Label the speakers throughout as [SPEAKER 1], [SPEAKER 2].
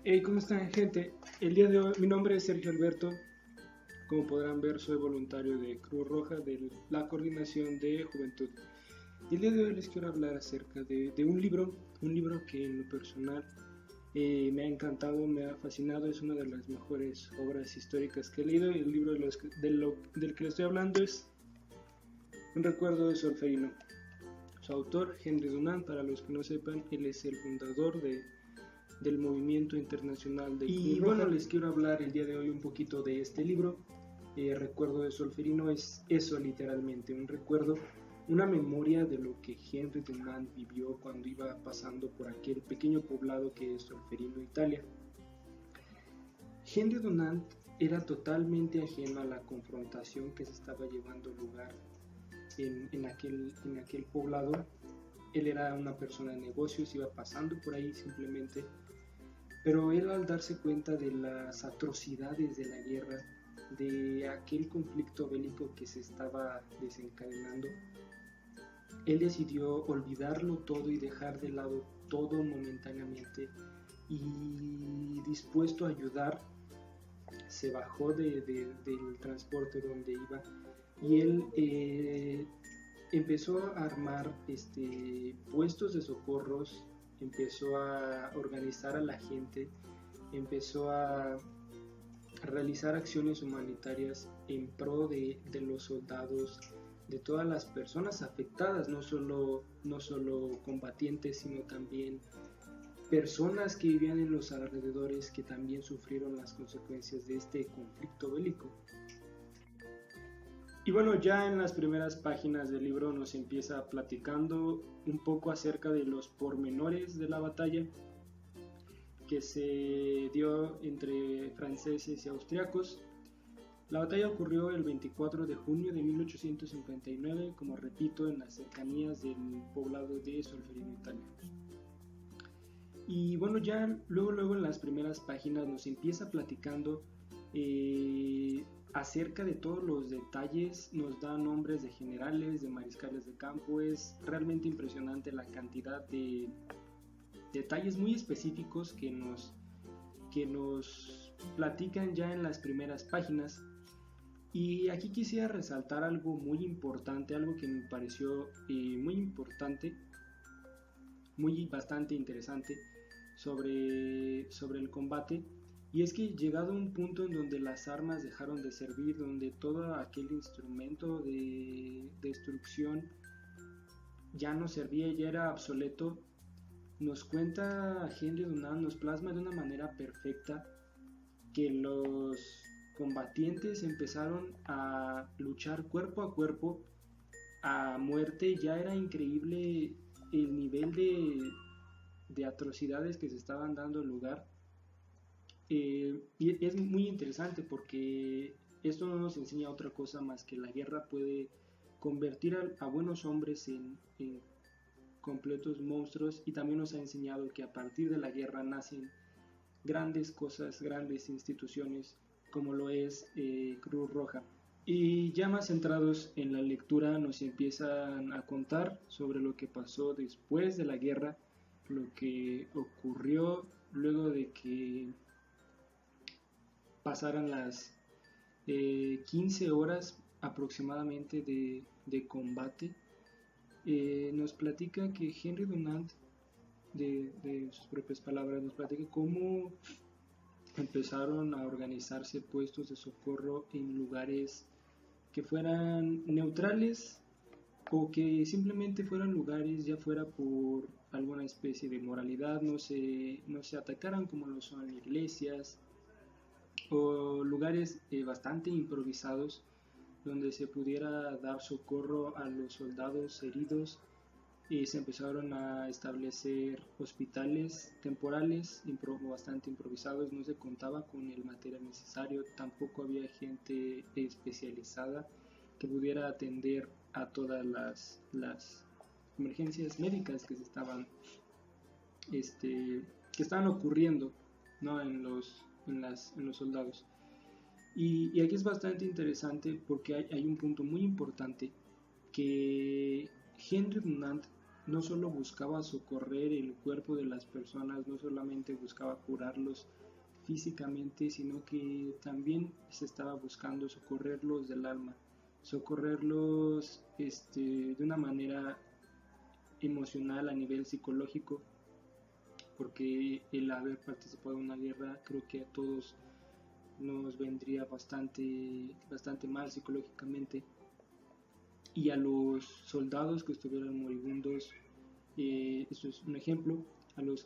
[SPEAKER 1] Hey, ¿cómo están, gente? El día de hoy, mi nombre es Sergio Alberto. Como podrán ver, soy voluntario de Cruz Roja de la Coordinación de Juventud. Y el día de hoy les quiero hablar acerca de un libro que en lo personal me ha encantado, me ha fascinado, es una de las mejores obras históricas que he leído. El libro del que les estoy hablando es Un recuerdo de Solferino. Su autor, Henry Dunant, para los que no sepan, él es el fundador del movimiento internacional de Cruz Roja. Y bueno, les quiero hablar el día de hoy un poquito de este libro. Recuerdo de Solferino es eso literalmente, un recuerdo, una memoria de lo que Henry Dunant vivió cuando iba pasando por aquel pequeño poblado que es Solferino, Italia. Henry Dunant era totalmente ajeno a la confrontación que se estaba llevando lugar en aquel poblado. Él era una persona de negocios, iba pasando por ahí simplemente, pero él, al darse cuenta de las atrocidades de la guerra, de aquel conflicto bélico que se estaba desencadenando, él decidió olvidarlo todo y dejar de lado todo momentáneamente, y dispuesto a ayudar, se bajó del transporte donde iba y él empezó a armar puestos de socorros, empezó a organizar a la gente, empezó a realizar acciones humanitarias en pro de los soldados, de todas las personas afectadas, no solo combatientes, sino también personas que vivían en los alrededores, que también sufrieron las consecuencias de este conflicto bélico. Y bueno, ya en las primeras páginas del libro nos empieza platicando un poco acerca de los pormenores de la batalla que se dio entre franceses y austriacos. La batalla ocurrió el 24 de junio de 1859, como repito, en las cercanías del poblado de Solferino, Italia. Y bueno, ya luego en las primeras páginas nos empieza platicando acerca de todos los detalles, nos da nombres de generales, de mariscales de campo. Es realmente impresionante la cantidad de detalles muy específicos que nos platican ya en las primeras páginas. Y aquí quisiera resaltar algo muy importante, algo que me pareció muy importante, bastante interesante sobre el combate. Y es que, llegado a un punto en donde las armas dejaron de servir, donde todo aquel instrumento de destrucción ya no servía, ya era obsoleto, nos cuenta Henry Dunant, nos plasma de una manera perfecta que los combatientes empezaron a luchar cuerpo a cuerpo a muerte. Ya era increíble el nivel de atrocidades que se estaban dando lugar. Y es muy interesante porque esto no nos enseña otra cosa más que la guerra puede convertir a buenos hombres en completos monstruos, y también nos ha enseñado que a partir de la guerra nacen grandes cosas, grandes instituciones, como lo es Cruz Roja. Y ya más centrados en la lectura, nos empiezan a contar sobre lo que pasó después de la guerra, lo que ocurrió luego de que pasaran las 15 horas aproximadamente de combate. Nos platica que Henry Dunant, de sus propias palabras, nos platica cómo empezaron a organizarse puestos de socorro en lugares que fueran neutrales, o que simplemente fueran lugares, ya fuera por alguna especie de moralidad, no se atacaran, como lo son iglesias o lugares bastante improvisados, donde se pudiera dar socorro a los soldados heridos. Y se empezaron a establecer hospitales temporales bastante improvisados. No se contaba con el material necesario, tampoco había gente especializada que pudiera atender a todas las emergencias médicas que estaban ocurriendo, ¿no? en los soldados. Y aquí es bastante interesante porque hay un punto muy importante que Henry Dunant no solo buscaba socorrer el cuerpo de las personas, no solamente buscaba curarlos físicamente, sino que también se estaba buscando socorrerlos del alma, socorrerlos de una manera emocional a nivel psicológico, porque el haber participado en una guerra creo que a todos nos vendría bastante mal psicológicamente. Y a los soldados que estuvieran moribundos, esto es un ejemplo, a los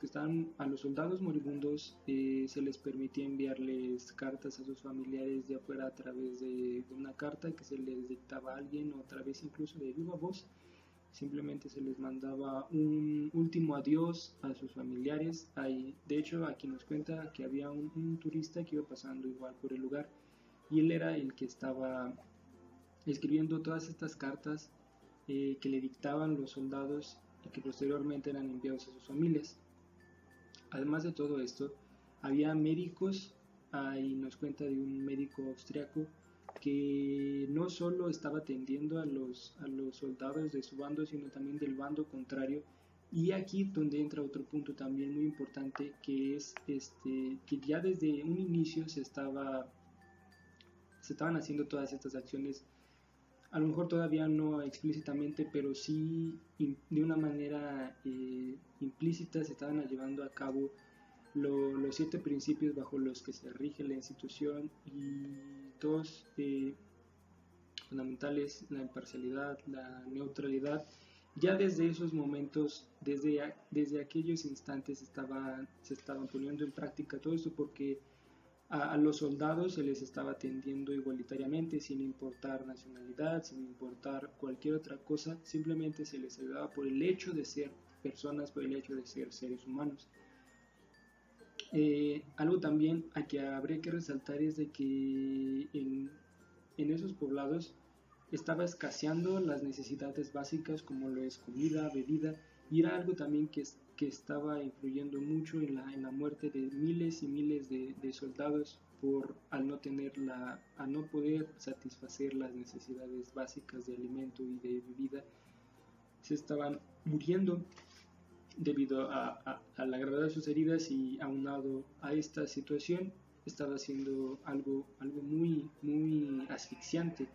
[SPEAKER 1] soldados moribundos se les permitía enviarles cartas a sus familiares de afuera a través de una carta que se les dictaba a alguien, o a través incluso de viva voz. Simplemente se les mandaba un último adiós a sus familiares. De hecho, aquí nos cuenta que había un turista que iba pasando igual por el lugar, y él era el que estaba escribiendo todas estas cartas que le dictaban los soldados y que posteriormente eran enviados a sus familias. Además de todo esto, había médicos, ahí nos cuenta de un médico austriaco que no solo estaba atendiendo a los soldados de su bando, sino también del bando contrario. Y aquí donde entra otro punto también muy importante, que es que ya desde un inicio se estaban haciendo todas estas acciones, a lo mejor todavía no explícitamente, pero sí de una manera implícita se estaban llevando a cabo los 7 principios bajo los que se rige la institución, y dos fundamentales: la imparcialidad, la neutralidad. Ya desde esos momentos, desde aquellos instantes se estaban poniendo en práctica todo esto, porque a los soldados se les estaba atendiendo igualitariamente, sin importar nacionalidad, sin importar cualquier otra cosa. Simplemente se les ayudaba por el hecho de ser personas, por el hecho de ser seres humanos. Algo también a que habría que resaltar es de que en esos poblados estaba escaseando las necesidades básicas, como lo es comida, bebida, y era algo también que estaba influyendo mucho en la muerte de miles y miles de soldados al no poder satisfacer las necesidades básicas de alimento y de bebida. Se estaban muriendo debido a la gravedad de sus heridas, y aunado a esta situación estaba siendo algo muy, muy asfixiante.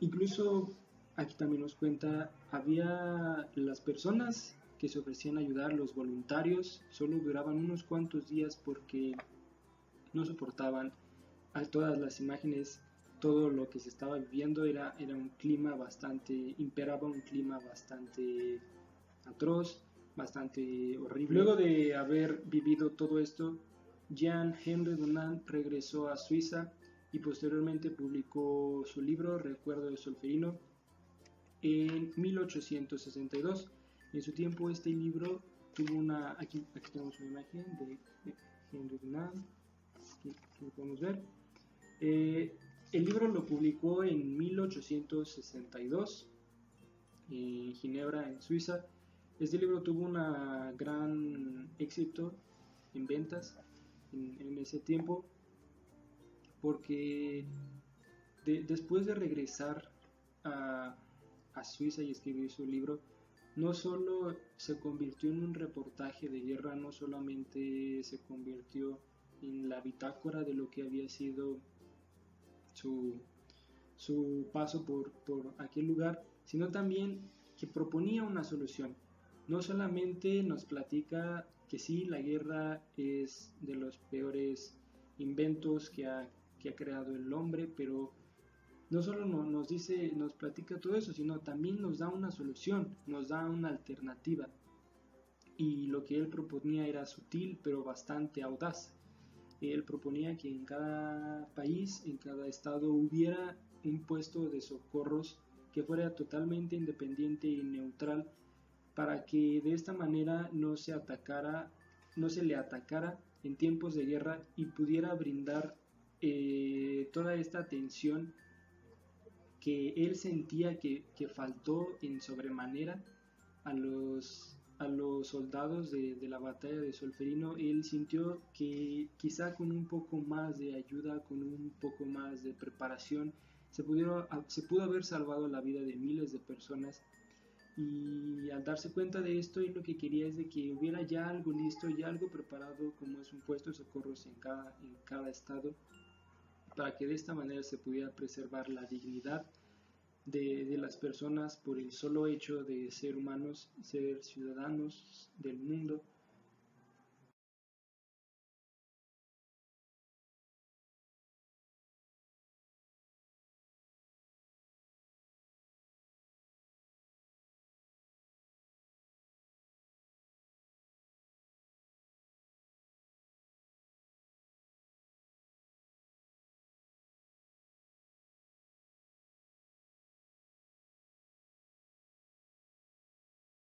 [SPEAKER 1] Incluso aquí también nos cuenta, había las personas que se ofrecían a ayudar, los voluntarios, solo duraban unos cuantos días porque no soportaban a todas las imágenes, todo lo que se estaba viviendo. Era un clima imperaba un clima bastante atroz, bastante horrible. Luego de haber vivido todo esto, Jean-Henri Dunant regresó a Suiza y posteriormente publicó su libro Recuerdo de Solferino en 1862. En su tiempo este libro tuvo aquí tenemos una imagen de Henri Dunant, aquí lo podemos ver. El libro lo publicó en 1862 en Ginebra, en Suiza. Este libro tuvo un gran éxito en ventas en ese tiempo, porque después de regresar a Suiza y escribir su libro, no solo se convirtió en un reportaje de guerra, no solamente se convirtió en la bitácora de lo que había sido su paso por aquel lugar, sino también que proponía una solución. No solamente nos platica que sí, la guerra es de los peores inventos que ha creado el hombre, pero no solo nos platica todo eso, sino también nos da una solución, nos da una alternativa. Y lo que él proponía era sutil, pero bastante audaz. Él proponía que en cada país, en cada estado, hubiera un puesto de socorros que fuera totalmente independiente y neutral, para que de esta manera no se le atacara en tiempos de guerra, y pudiera brindar toda esta atención que él sentía que faltó en sobremanera a los soldados de la batalla de Solferino. Él sintió que quizá con un poco más de ayuda, con un poco más de preparación, se pudo haber salvado la vida de miles de personas. Y al darse cuenta de esto, él lo que quería es de que hubiera ya algo listo, ya algo preparado, como es un puesto de socorros en cada estado, para que de esta manera se pudiera preservar la dignidad de las personas por el solo hecho de ser humanos, ser ciudadanos del mundo,